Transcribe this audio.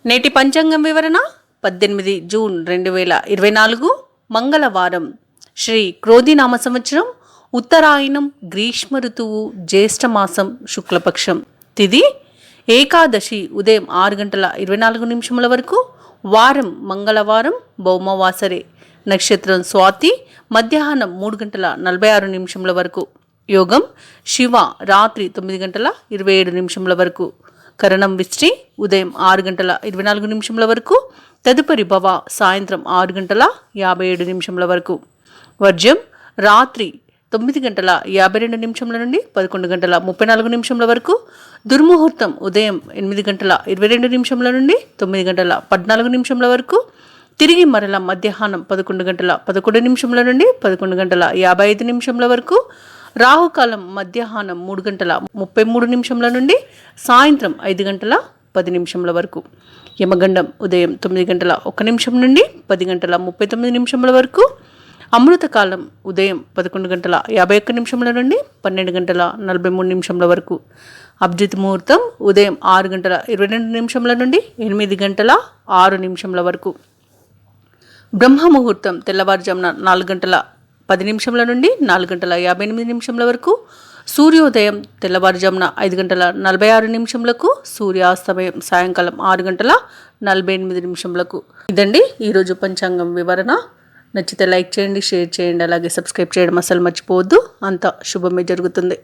నేటి పంచాంగం వివరణ 18 జూన్ 2024 మంగళవారం. శ్రీ క్రోధినామ సంవత్సరం, ఉత్తరాయణం, గ్రీష్మ ఋతువు, జ్యేష్ఠమాసం, శుక్లపక్షం. తిథి ఏకాదశి ఉదయం 6:24 వరకు. వారం మంగళవారం, భౌమవాసరే. నక్షత్రం స్వాతి, మధ్యాహ్నం 3:46 వరకు. యోగం శివ, రాత్రి 9:27 వరకు. కరణం విష్టి, ఉదయం 6:24 వరకు. తదుపరి భవ, సాయంత్రం 6:57 వరకు. వర్జ్యం రాత్రి 9:52 నుండి 11:34 వరకు. దుర్ముహూర్తం ఉదయం 8:22 నుండి 9:14 వరకు. తిరిగి మరల మధ్యాహ్నం 11:11 నుండి 11:55 వరకు. రాహుకాలం మధ్యాహ్నం 3:33 నుండి సాయంత్రం 5:10 వరకు. యమగండం ఉదయం 9:01 నుండి 10:39 వరకు. అమృతకాలం ఉదయం 11:51 నుండి 12:43 వరకు. అభిజిత్ ముహూర్తం ఉదయం 6:22 నుండి 8:06 వరకు. బ్రహ్మ ముహూర్తం తెల్లవారుజామున 4:10 నుండి 4:58 వరకు. సూర్యోదయం తెల్లవారుజామున 5:46 సూర్యాస్తమయం సాయంకాలం 6:48. ఇదండి ఈరోజు పంచాంగం వివరణ. నచ్చితే లైక్ చేయండి, షేర్ చేయండి, అలాగే సబ్స్క్రైబ్ చేయడం అసలు మర్చిపోవద్దు. అంతా శుభమే జరుగుతుంది.